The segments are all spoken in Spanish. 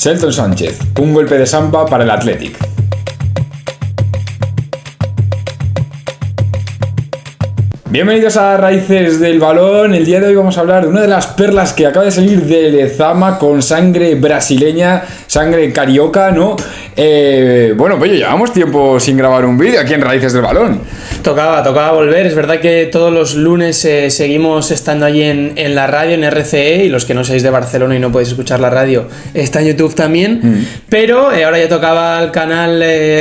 Shelton Sánchez, un golpe de Sampa para el Athletic. Bienvenidos a Raíces del Balón. El día de hoy vamos a hablar de una de las perlas que acaba de salir de Lezama con sangre brasileña, sangre carioca, ¿no? Bueno, pues llevamos tiempo sin grabar un vídeo aquí en Raíces del Balón. Tocaba volver. Es verdad que todos los lunes seguimos estando allí en la radio, en RCE, y los que no seáis de Barcelona y no podéis escuchar la radio, está en YouTube también. Pero ahora ya tocaba el canal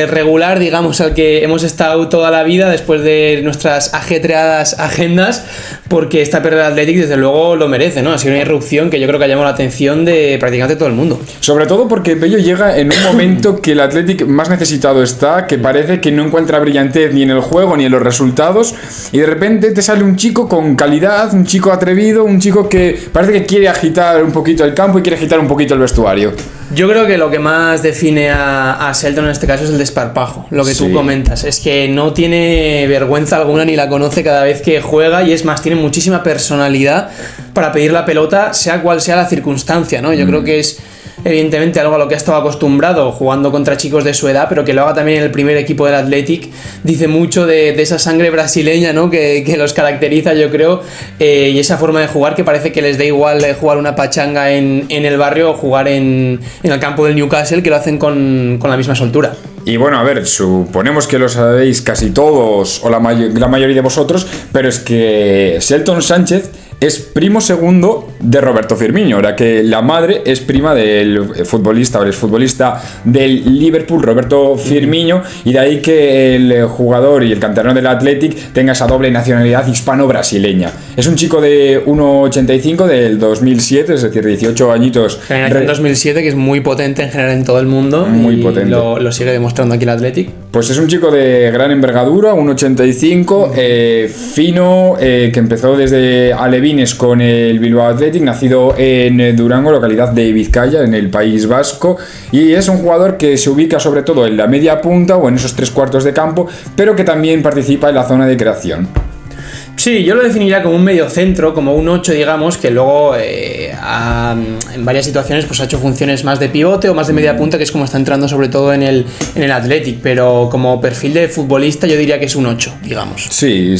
regular, digamos, al que hemos estado toda la vida después de nuestras ajetreadas agendas, porque esta perla del Athletic desde luego lo merece, ¿no? Ha sido una irrupción que yo creo que ha llamado la atención de prácticamente todo el mundo. Sobre todo porque Pello llega en un momento que el Athletic más necesitado está, que parece que no encuentra brillantez ni en el juego ni en los resultados, y de repente te sale un chico con calidad, un chico atrevido, un chico que parece que quiere agitar un poquito el campo y quiere agitar un poquito el vestuario. Yo creo que lo que más define a Shelton en este caso es el desparpajo, lo que tú comentas. Es que no tiene vergüenza alguna ni la conoce cada vez que juega, y es más, tiene muchísima personalidad para pedir la pelota, sea cual sea la circunstancia, ¿no? Yo creo que es evidentemente algo a lo que ha estado acostumbrado jugando contra chicos de su edad, pero que lo haga también en el primer equipo del Athletic dice mucho de esa sangre brasileña, ¿no? que los caracteriza, yo creo, y esa forma de jugar que parece que les da igual jugar una pachanga en el barrio o jugar en el campo del Newcastle, que lo hacen con la misma soltura. Y bueno, a ver, suponemos que lo sabéis casi todos o la mayoría de vosotros, pero es que Shelton Sánchez es primo segundo de Roberto Firmino, ahora que la madre es prima del futbolista, o el futbolista del Liverpool, Roberto Firmino, y de ahí que el jugador y el canterano del Athletic tenga esa doble nacionalidad hispano-brasileña. Es un chico de 1,85 del 2007, es decir, 18 añitos. Generación 2007, que es muy potente en general en todo el mundo. Muy y potente. Lo sigue demostrando aquí el Athletic. Pues es un chico de gran envergadura, 1,85, fino, que empezó desde alevines con el Bilbao Athletic, nacido en Durango, localidad de Vizcaya, en el País Vasco, y es un jugador que se ubica sobre todo en la media punta o en esos 3/4 de campo, pero que también participa en la zona de creación. Sí, yo lo definiría como un medio centro, como un 8, digamos, que luego en varias situaciones pues ha hecho funciones más de pivote o más de media punta, que es como está entrando sobre todo en el Athletic, pero como perfil de futbolista yo diría que es un 8, digamos. Sí,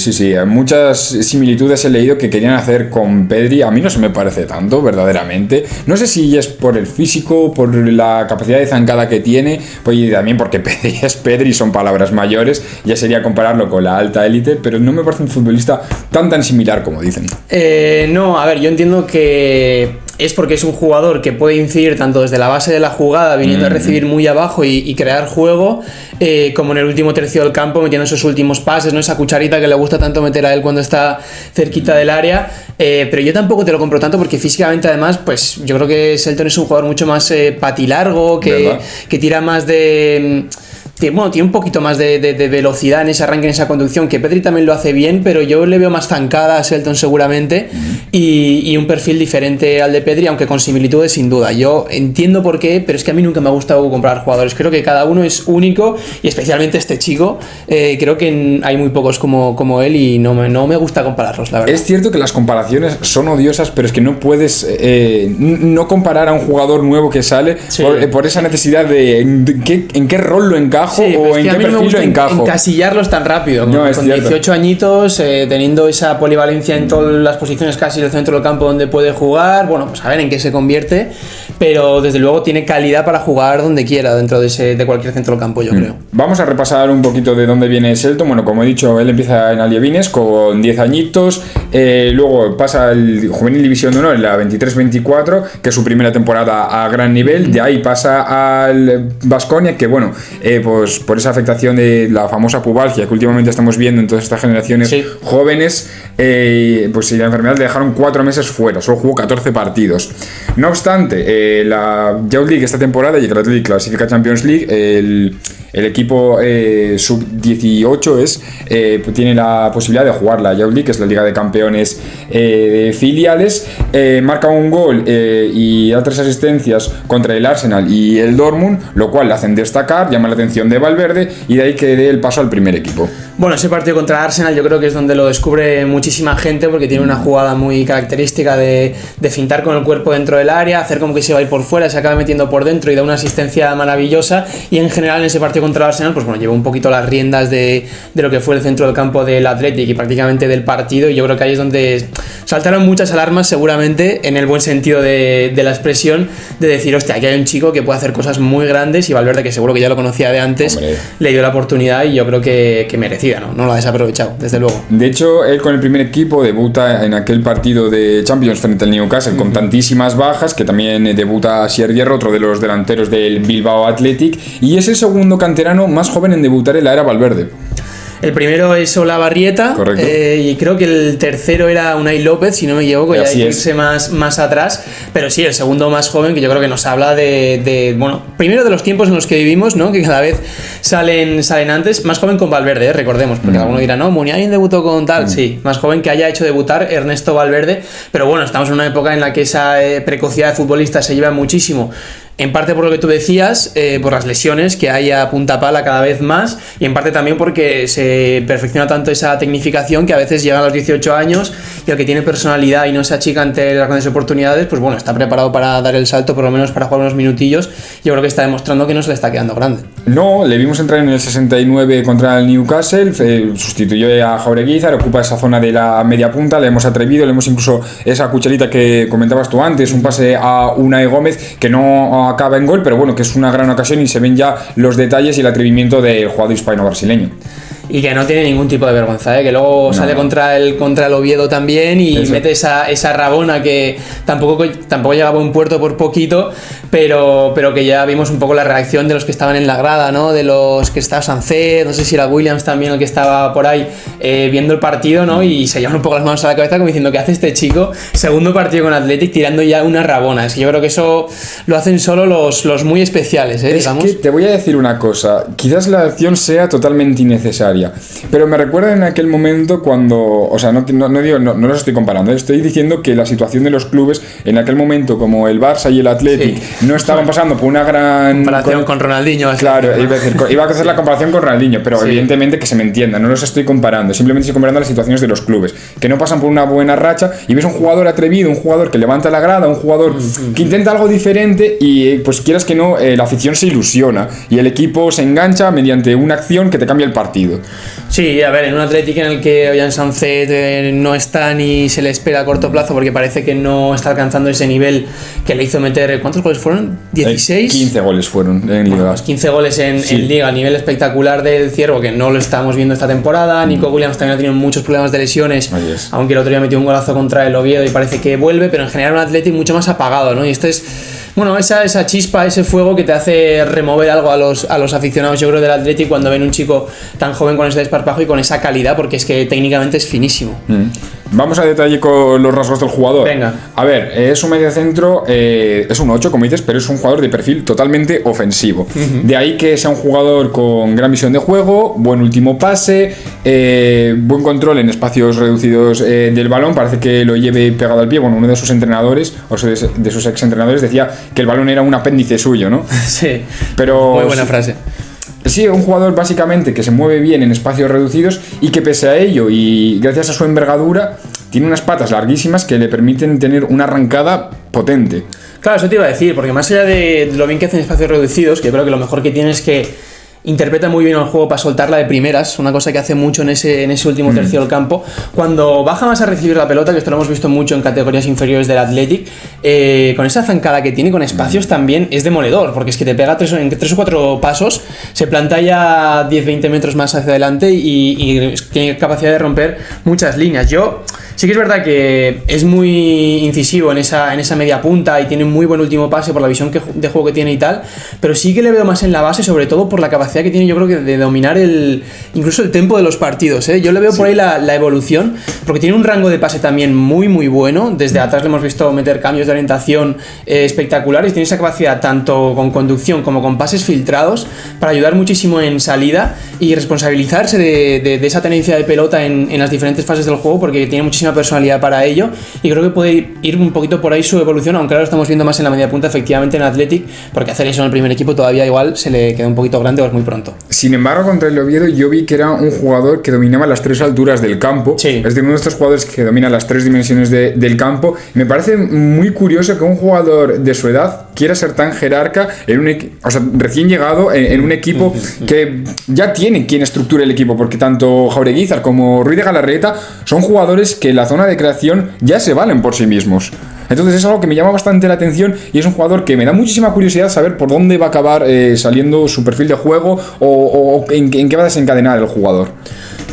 muchas similitudes he leído que querían hacer con Pedri. A mí no se me parece tanto, verdaderamente. No sé si es por el físico, por la capacidad de zancada que tiene, pues, y también porque Pedri es Pedri, son palabras mayores, ya sería compararlo con la alta élite, pero no me parece un futbolista tan similar como dicen. No, a ver, yo entiendo que es porque es un jugador que puede incidir tanto desde la base de la jugada, viniendo a recibir muy abajo y crear juego, como en el último tercio del campo, metiendo esos últimos pases, ¿no? Esa cucharita que le gusta tanto meter a él cuando está cerquita del área. Pero yo tampoco te lo compro tanto, porque físicamente además, pues yo creo que Shelton es un jugador mucho más patilargo, que tira más de... Bueno, tiene un poquito más de velocidad en ese arranque, en esa conducción, que Pedri también lo hace bien, pero yo le veo más zancada a Shelton seguramente, y un perfil diferente al de Pedri, aunque con similitudes sin duda. Yo entiendo por qué, pero es que a mí nunca me ha gustado comprar jugadores. Creo que cada uno es único, y especialmente este chico, creo que hay muy pocos como él, y no me gusta compararlos, la verdad. Es cierto que las comparaciones son odiosas, pero es que no puedes no comparar a un jugador nuevo que sale por esa necesidad de en qué rol lo encaja. O en qué perfil lo encajo. Encasillarlos tan rápido, no, con 18 añitos, teniendo esa polivalencia en todas las posiciones casi del centro del campo donde puede jugar. Bueno, pues a ver en qué se convierte, pero desde luego tiene calidad para jugar donde quiera dentro de cualquier centro del campo, yo creo. Vamos a repasar un poquito de dónde viene Shelton. Bueno, como he dicho, él empieza en Alevines con 10 añitos, luego pasa al Juvenil División de Honor en la 23-24, que es su primera temporada a gran nivel. De ahí pasa al Baskonia, que bueno, pues por esa afectación de la famosa pubalgia que últimamente estamos viendo en todas estas generaciones jóvenes, pues la enfermedad le dejaron 4 meses fuera, solo jugó 14 partidos. No obstante, la Youth League esta temporada, y el Athletic clasifica Champions League, el equipo sub-18 tiene la posibilidad de jugar la Youth League, que es la Liga de Campeones de filiales. Marca un gol y da 3 asistencias contra el Arsenal y el Dortmund, lo cual le hacen destacar, llama la atención de Valverde, y de ahí que dé el paso al primer equipo. Bueno, ese partido contra Arsenal yo creo que es donde lo descubre mucho muchísima gente porque tiene una jugada muy característica de fintar con el cuerpo dentro del área, hacer como que se va a ir por fuera, se acaba metiendo por dentro y da una asistencia maravillosa, y en general en ese partido contra el Arsenal pues bueno, llevó un poquito las riendas de lo que fue el centro del campo del Athletic y prácticamente del partido, y yo creo que ahí es donde saltaron muchas alarmas seguramente, en el buen sentido de la expresión, de decir, hostia, aquí hay un chico que puede hacer cosas muy grandes, y Valverde, que seguro que ya lo conocía de antes, le dio la oportunidad, y yo creo que merecida, ¿no? Lo ha desaprovechado, desde luego. De hecho, él con el primer equipo debuta en aquel partido de Champions frente al Newcastle, con tantísimas bajas, que también debuta Sier Hierro, otro de los delanteros del Bilbao Athletic, y es el segundo canterano más joven en debutar en la era Valverde. El primero es Olavarrieta, y creo que el tercero era Unai López, si no me equivoco, ya hay que irse más atrás, pero sí, el segundo más joven, que yo creo que nos habla bueno, primero de los tiempos en los que vivimos, ¿no? Que cada vez salen antes, más joven con Valverde, recordemos, porque alguno dirá, no, Muniain debutó con tal, sí, más joven que haya hecho debutar Ernesto Valverde, pero bueno, estamos en una época en la que esa precocidad de futbolistas se lleva muchísimo. En parte por lo que tú decías, por las lesiones que hay a punta pala cada vez más, y en parte también porque se perfecciona tanto esa tecnificación que a veces llega a los 18 años y el que tiene personalidad y no se achica ante las grandes oportunidades, pues bueno, está preparado para dar el salto, por lo menos para jugar unos minutillos. Yo creo que está demostrando que no se le está quedando grande. No, le vimos entrar en el 69 contra el Newcastle, sustituyó a Jaureguizar, ocupa esa zona de la media punta, le hemos atrevido, le hemos incluso esa cucharita que comentabas tú antes, un pase a Unai Gómez que no acaba en gol, pero bueno, que es una gran ocasión, y se ven ya los detalles y el atrevimiento del jugador hispano-brasileño. Y que no tiene ningún tipo de vergüenza, que luego sale contra el Oviedo también y mete esa rabona que tampoco llega a buen puerto por poquito, pero que ya vimos un poco la reacción de los que estaban en la grada, ¿no? De los que estaba Sancet, no sé si era Williams también el que estaba por ahí viendo el partido, ¿no? Y se llevan un poco las manos a la cabeza como diciendo, ¿qué hace este chico? Segundo partido con Athletic tirando ya una rabona. Es que yo creo que eso lo hacen solo los muy especiales, digamos. Es que te voy a decir una cosa, quizás la acción sea totalmente innecesaria, pero me recuerda en aquel momento cuando, o sea, no los estoy comparando, estoy diciendo que la situación de los clubes en aquel momento, como el Barça y el Athletic, no estaban pasando por una gran comparación con Ronaldinho. Claro, iba a hacer la comparación con Ronaldinho, pero evidentemente que se me entienda, no los estoy comparando, simplemente estoy comparando las situaciones de los clubes, que no pasan por una buena racha, y ves un jugador atrevido, un jugador que levanta la grada, un jugador que intenta algo diferente, y pues quieras que no, la afición se ilusiona y el equipo se engancha mediante una acción que te cambia el partido. Sí, a ver, en un Athletic en el que Ollán Sancet no está ni se le espera a corto plazo, porque parece que no está alcanzando ese nivel que le hizo meter, ¿cuántos goles fueron? ¿16? 15 goles fueron en Liga. Pues 15 goles en Liga, a nivel espectacular del Ciervo, que no lo estamos viendo esta temporada. Nico Williams también ha tenido muchos problemas de lesiones, aunque el otro día metió un golazo contra el Oviedo y parece que vuelve, pero en general un Athletic mucho más apagado, ¿no? Y este es... Bueno, esa chispa, ese fuego que te hace remover algo a los aficionados, yo creo, del Athletic cuando ven un chico tan joven con ese desparpajo y con esa calidad, porque es que técnicamente es finísimo. Vamos a detalle con los rasgos del jugador. Venga. A ver, es un mediocentro, es un 8, como dices, pero es un jugador de perfil totalmente ofensivo. De ahí que sea un jugador con gran visión de juego, buen último pase, buen control en espacios reducidos del balón, parece que lo lleve pegado al pie. Bueno, uno de sus entrenadores, o de sus exentrenadores, decía que el balón era un apéndice suyo, ¿no? Sí, pero muy buena frase. Sí, un jugador básicamente que se mueve bien en espacios reducidos y que pese a ello y gracias a su envergadura tiene unas patas larguísimas que le permiten tener una arrancada potente. Claro, eso te iba a decir, porque más allá de lo bien que hacen espacios reducidos, que yo creo que lo mejor que tiene es que interpreta muy bien el juego para soltarla de primeras, una cosa que hace mucho en ese último tercio del campo. Cuando baja más a recibir la pelota, que esto lo hemos visto mucho en categorías inferiores del Athletic, con esa zancada que tiene, con espacios también es demoledor, porque es que te pega en 3 o 4 pasos, se planta ya 10-20 metros más hacia adelante y tiene capacidad de romper muchas líneas. Sí que es verdad que es muy incisivo en esa media punta y tiene un muy buen último pase por la visión de juego que tiene y tal, pero sí que le veo más en la base, sobre todo por la capacidad que tiene, yo creo que de dominar incluso el tempo de los partidos, ¿eh? Yo le veo por ahí la evolución, porque tiene un rango de pase también muy muy bueno, desde atrás le hemos visto meter cambios de orientación espectaculares, tiene esa capacidad tanto con conducción como con pases filtrados para ayudar muchísimo en salida y responsabilizarse de esa tenencia de pelota en las diferentes fases del juego, porque tiene muchísima muchísima personalidad para ello y creo que puede ir un poquito por ahí su evolución, aunque ahora lo estamos viendo más en la media punta efectivamente en Athletic, porque hacer eso en el primer equipo todavía igual se le queda un poquito grande o es muy pronto. Sin embargo, contra el Oviedo yo vi que era un jugador que dominaba las 3 alturas del campo. Sí. Es de uno de estos jugadores que domina las 3 dimensiones del campo. Me parece muy curioso que un jugador de su edad quiera ser tan jerarca en un o sea, recién llegado en un equipo que ya tiene quien estructure el equipo, porque tanto Jaureguizar como Ruiz de Galarreta son jugadores que en la zona de creación ya se valen por sí mismos. Entonces es algo que me llama bastante la atención y es un jugador que me da muchísima curiosidad saber por dónde va a acabar saliendo su perfil de juego o en qué va a desencadenar el jugador.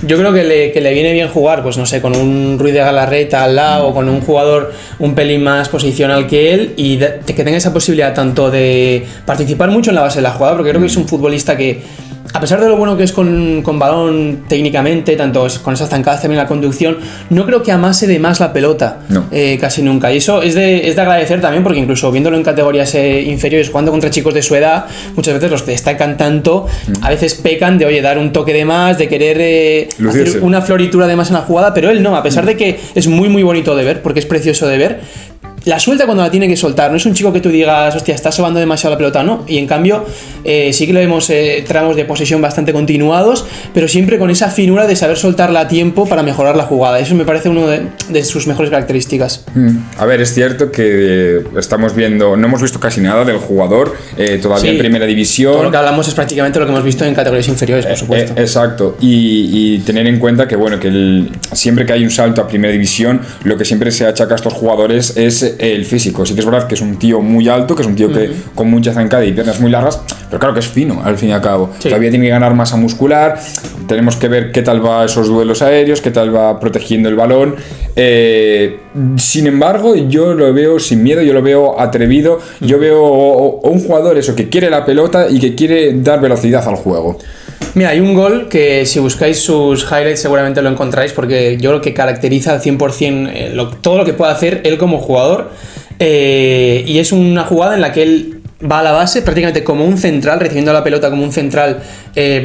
Yo creo que le viene bien jugar, pues no sé, con un Ruiz de Galarreta al lado o con un jugador un pelín más posicional que él y que tenga esa posibilidad tanto de participar mucho en la base de la jugada, porque creo que es un futbolista que, a pesar de lo bueno que es con balón técnicamente, tanto con esas zancadas también la conducción, no creo que amase de más la pelota, no. Casi nunca. Y eso es de agradecer también, porque incluso viéndolo en categorías inferiores, jugando contra chicos de su edad, muchas veces los que destacan tanto, a veces pecan de, oye, dar un toque de más, de querer hacer una floritura de más en la jugada, pero él no, a pesar de que es muy muy bonito de ver, porque es precioso de ver, la suelta cuando la tiene que soltar. No es un chico que tú digas, hostia, está sobando demasiado la pelota, no. Y en cambio, sí que le vemos tramos de posesión bastante continuados, pero siempre con esa finura de saber soltarla a tiempo para mejorar la jugada. Eso me parece una de sus mejores características. A ver, es cierto que estamos viendo, no hemos visto casi nada del jugador todavía en primera división. Todo lo que hablamos es prácticamente lo que hemos visto en categorías inferiores, por supuesto. Exacto. Y tener en cuenta que, bueno, que siempre que hay un salto a primera división, lo que siempre se achaca a estos jugadores es el físico. Sí que es verdad que es un tío muy alto, que es un tío que con mucha zancada y piernas muy largas, pero claro que es fino al fin y al cabo. Sí. Todavía tiene que ganar masa muscular. Tenemos que ver qué tal va esos duelos aéreos, qué tal va protegiendo el balón. Sin embargo, yo lo veo sin miedo, yo lo veo atrevido, yo veo un jugador eso que quiere la pelota y que quiere dar velocidad al juego. Mira, hay un gol que si buscáis sus highlights seguramente lo encontráis, porque yo creo que caracteriza al 100% todo lo que puede hacer él como jugador, y es una jugada en la que él va a la base prácticamente como un central, recibiendo la pelota como un central,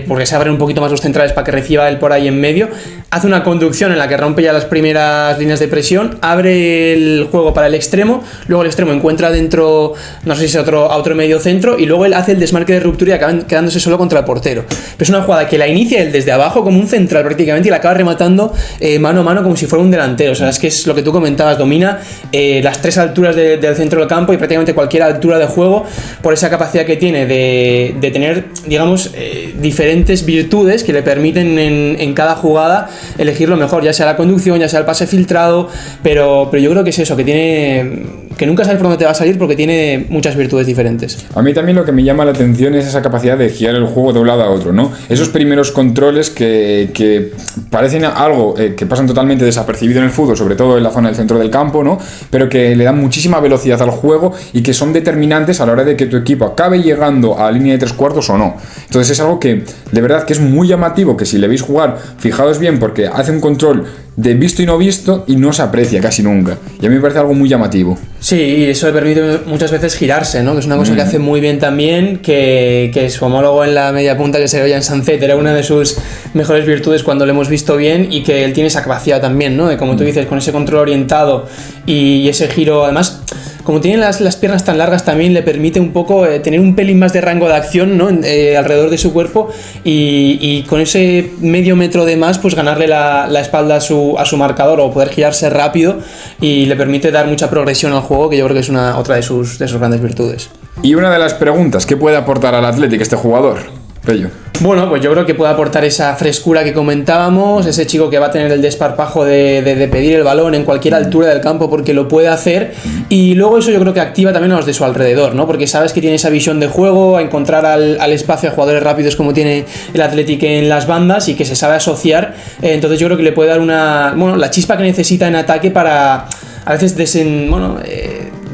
porque se abren un poquito más los centrales para que reciba él por ahí en medio, hace una conducción en la que rompe ya las primeras líneas de presión, abre el juego para el extremo, luego el extremo encuentra dentro, no sé si es a otro medio centro, y luego él hace el desmarque de ruptura y acaba quedándose solo contra el portero. Pero es una jugada que la inicia él desde abajo como un central prácticamente y la acaba rematando mano a mano como si fuera un delantero. O sea, es que es lo que tú comentabas, domina las 3 alturas del centro del campo y prácticamente cualquier altura de juego, por esa capacidad que tiene de tener, digamos, diferentes virtudes que le permiten en cada jugada elegir lo mejor, ya sea la conducción, ya sea el pase filtrado, pero yo creo que es eso, que nunca sabes por dónde te va a salir porque tiene muchas virtudes diferentes. A mí también lo que me llama la atención es esa capacidad de girar el juego de un lado a otro, ¿no? Esos primeros controles que parecen algo que pasan totalmente desapercibido en el fútbol, sobre todo en la zona del centro del campo, ¿no? Pero que le dan muchísima velocidad al juego y que son determinantes a la hora de que tu equipo acabe llegando a la línea de 3/4 o no. Entonces es algo que de verdad que es muy llamativo, que si le veis jugar, fijaos bien porque hace un control de visto y no visto y no se aprecia casi nunca. Y a mí me parece algo muy llamativo. Sí, y eso le permite muchas veces girarse, ¿no? Que es una cosa que hace muy bien también, que su homólogo en la media punta, que se veía en Sancet, era una de sus mejores virtudes cuando lo hemos visto bien, y que él tiene esa capacidad también, ¿no? De, como tú dices, con ese control orientado y ese giro, además, como tiene las piernas tan largas, también le permite un poco tener un pelín más de rango de acción, ¿no? Alrededor de su cuerpo, y con ese medio metro de más, pues ganarle la espalda a su marcador o poder girarse rápido, y le permite dar mucha progresión al juego, que yo creo que es otra de sus grandes virtudes. Y una de las preguntas, ¿qué puede aportar al Athletic este jugador? Pello. Bueno, pues yo creo que puede aportar esa frescura que comentábamos, ese chico que va a tener el desparpajo de pedir el balón en cualquier altura del campo porque lo puede hacer, y luego eso yo creo que activa también a los de su alrededor, ¿no? Porque sabes que tiene esa visión de juego, a encontrar al espacio a jugadores rápidos como tiene el Athletic en las bandas, y que se sabe asociar, entonces yo creo que le puede dar la chispa que necesita en ataque para a veces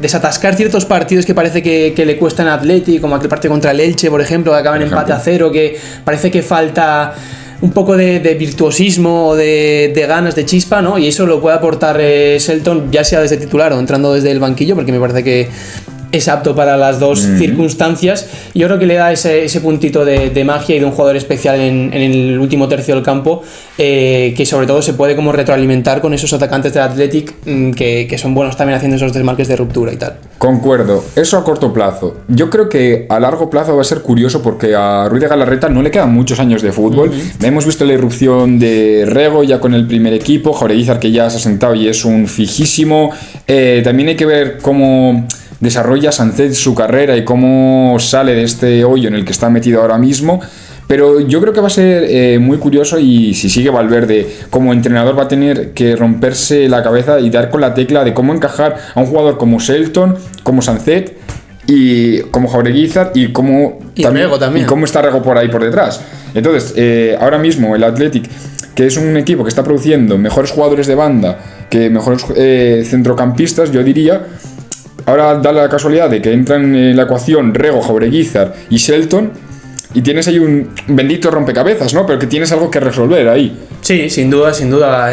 desatascar ciertos partidos que parece que le cuestan a Athletic, como aquel partido contra el Elche, por ejemplo, que acaban empate a 0, que parece que falta un poco de virtuosismo o de ganas, de chispa, ¿no? Y eso lo puede aportar Shelton, ya sea desde titular o entrando desde el banquillo, porque me parece que es apto para las dos circunstancias. Y yo creo que le da ese puntito de magia y de un jugador especial en el último tercio del campo, que sobre todo se puede como retroalimentar con esos atacantes del Athletic que son buenos también haciendo esos desmarques de ruptura y tal. Concuerdo, eso a corto plazo. Yo creo que a largo plazo va a ser curioso porque a Ruiz de Galarreta no le quedan muchos años de fútbol. Hemos visto la irrupción de Rego ya con el primer equipo, Jaureguizar que ya se ha sentado y es un fijísimo. También hay que ver cómo desarrolla Sánchez su carrera y cómo sale de este hoyo en el que está metido ahora mismo. Pero yo creo que va a ser muy curioso, y si sigue Valverde como entrenador va a tener que romperse la cabeza y dar con la tecla de cómo encajar a un jugador como Shelton, como Sánchez y como Jaureguizar y cómo también. Y cómo está Rego por ahí por detrás. Entonces, ahora mismo el Athletic, que es un equipo que está produciendo mejores jugadores de banda que mejores centrocampistas, yo diría. Ahora da la casualidad de que entran en la ecuación Rego, Jaureguizar y Shelton, y tienes ahí un bendito rompecabezas, ¿no? Pero que tienes algo que resolver ahí. Sí, sin duda.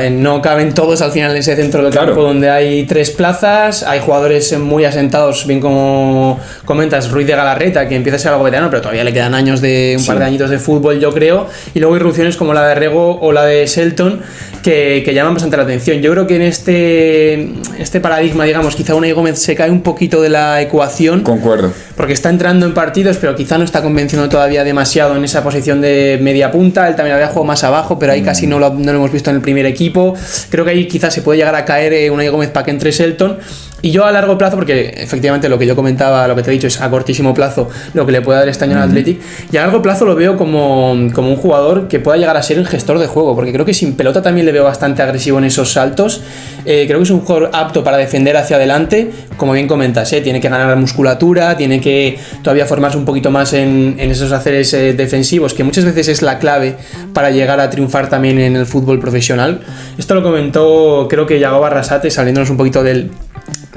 No caben todos al final en ese centro del campo donde hay 3 plazas, hay jugadores muy asentados, bien como comentas, Ruiz de Galarreta, que empieza a ser algo veterano, pero todavía le quedan años un par de añitos de fútbol, yo creo, y luego irrupciones como la de Rego o la de Shelton, que llaman bastante la atención. Yo creo que en este paradigma, digamos, quizá Unai Gómez se cae un poquito de la ecuación. Concuerdo. Porque está entrando en partidos, pero quizá no está convenciendo todavía demasiado en esa posición de media punta. Él también había jugado más abajo, pero ahí casi no lo hemos visto en el primer equipo. Creo que ahí quizás se puede llegar a caer Unai Gómez para que entre Shelton. Y yo a largo plazo, porque efectivamente lo que yo comentaba, lo que te he dicho, es a cortísimo plazo lo que le puede dar este año al Athletic, y a largo plazo lo veo como un jugador que pueda llegar a ser un gestor de juego, porque creo que sin pelota también le veo bastante agresivo en esos saltos. Creo que es un jugador apto para defender hacia adelante, como bien comentas, tiene que ganar musculatura, tiene que todavía formarse un poquito más en esos haceres defensivos, que muchas veces es la clave para llegar a triunfar también en el fútbol profesional. Esto lo comentó, creo que Yago Barrasate, saliéndonos un poquito del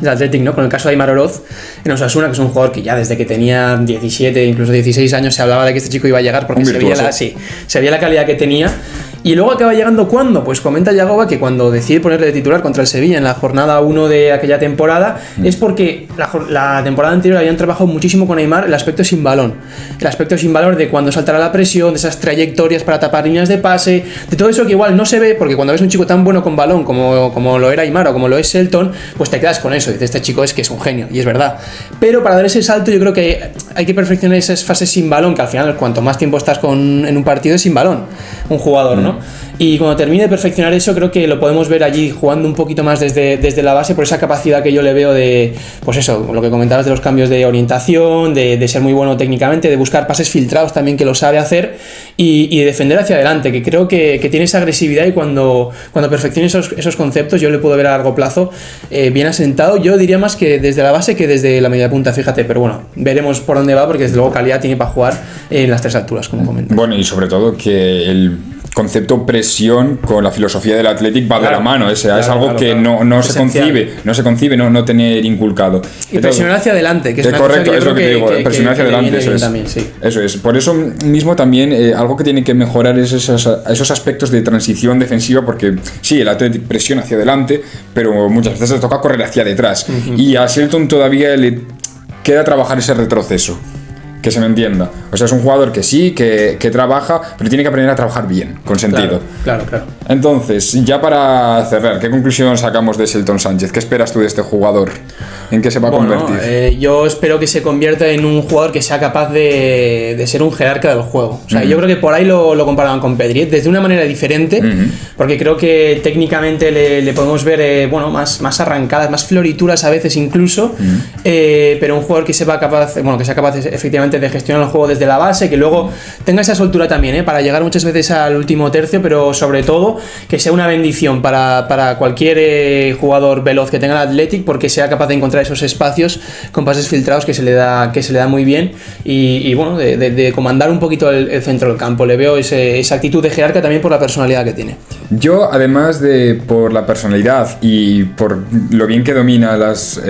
Athletic, ¿no? Con el caso de Aimar Oroz en Osasuna, que es un jugador que ya desde que tenía 17, incluso 16 años se hablaba de que este chico iba a llegar porque se veía la calidad que tenía. Y luego acaba llegando ¿cuándo? Pues comenta Yagoba que cuando decide ponerle de titular contra el Sevilla en la jornada 1 de aquella temporada es porque la temporada anterior habían trabajado muchísimo con Aimar el aspecto sin balón. El aspecto sin balón de cuando saltará la presión, de esas trayectorias para tapar líneas de pase, de todo eso que igual no se ve, porque cuando ves un chico tan bueno con balón como lo era Aimar o como lo es Shelton, pues te quedas con eso. Dices, este chico es que es un genio, y es verdad. Pero para dar ese salto yo creo que hay que perfeccionar esas fases sin balón, que al final cuanto más tiempo estás en un partido es sin balón un jugador, ¿no? Y cuando termine de perfeccionar eso, creo que lo podemos ver allí jugando un poquito más desde la base, por esa capacidad que yo le veo de, pues eso, lo que comentabas de los cambios de orientación, de ser muy bueno técnicamente, de buscar pases filtrados también, que lo sabe hacer, y de defender hacia adelante, que creo que tiene esa agresividad, y cuando perfeccione esos conceptos yo le puedo ver a largo plazo bien asentado. Yo diría más que desde la base que desde la media punta, fíjate, pero bueno, veremos por dónde va, porque desde luego calidad tiene para jugar en las 3 alturas, como comentas. Bueno, y sobre todo que el concepto presión con la filosofía del Athletic va de la mano, es algo que no se concibe no tener inculcado. Y presionar hacia adelante, que es una correcto, cosa que es lo que te digo, presionar hacia adelante, eso es. También, sí. Eso es. Por eso mismo también algo que tiene que mejorar es esos aspectos de transición defensiva, porque sí, el Athletic presiona hacia adelante, pero muchas veces le toca correr hacia detrás. Y a Shelton todavía le queda trabajar ese retroceso. Que se me entienda. O sea, es un jugador que sí, que trabaja, pero tiene que aprender a trabajar bien, con sentido. Claro. Entonces, ya para cerrar, ¿qué conclusión sacamos de Shelton Sánchez? ¿Qué esperas tú de este jugador? ¿En qué se va a convertir? Yo espero que se convierta en un jugador que sea capaz de ser un jerarca del juego. O sea, yo creo que por ahí lo comparaban con Pedri, desde una manera diferente, porque creo que técnicamente le podemos ver más arrancadas, más florituras a veces incluso, pero un jugador que sea capaz efectivamente de gestionar el juego desde la base, que luego tenga esa soltura también, para llegar muchas veces al último tercio, pero sobre todo que sea una bendición para cualquier jugador veloz que tenga el Athletic, porque sea capaz de encontrar esos espacios con pases filtrados que se le da muy bien, y bueno, de comandar un poquito el centro del campo. Le veo esa actitud de jerarca también por la personalidad que tiene. Yo, además de por la personalidad y por lo bien que domina las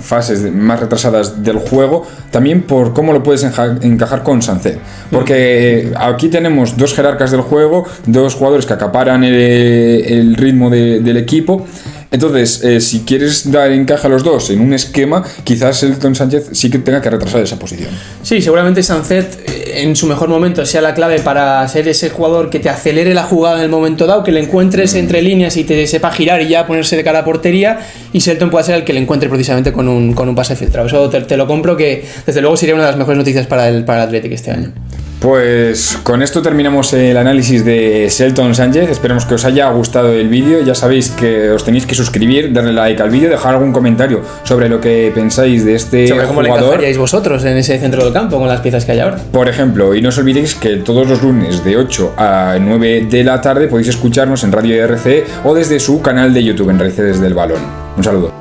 fases más retrasadas del juego, también por cómo lo puedes encajar con Sánchez, porque aquí tenemos 2 jerarcas del juego, 2 jugadores que acaparan el ritmo del equipo, Entonces, si quieres dar encaje a los dos en un esquema, quizás Shelton Sánchez sí que tenga que retrasar esa posición. Sí, seguramente Sancet en su mejor momento sea la clave para ser ese jugador que te acelere la jugada en el momento dado, que le encuentres entre líneas y te sepa girar y ya ponerse de cara a portería, y Shelton puede ser el que le encuentre precisamente con un pase filtrado. Eso te lo compro, que desde luego sería una de las mejores noticias para el Athletic este año. Pues con esto terminamos el análisis de Shelton Sánchez. Esperemos que os haya gustado el vídeo. Ya sabéis que os tenéis que suscribir, darle like al vídeo, dejar algún comentario sobre lo que pensáis de este sobre cómo jugador. le encajaríais vosotros en ese centro del campo con las piezas que hay ahora. Por ejemplo, y no os olvidéis que todos los lunes de 8 a 9 de la tarde podéis escucharnos en Radio RC o desde su canal de YouTube en Raíces del Balón. Un saludo.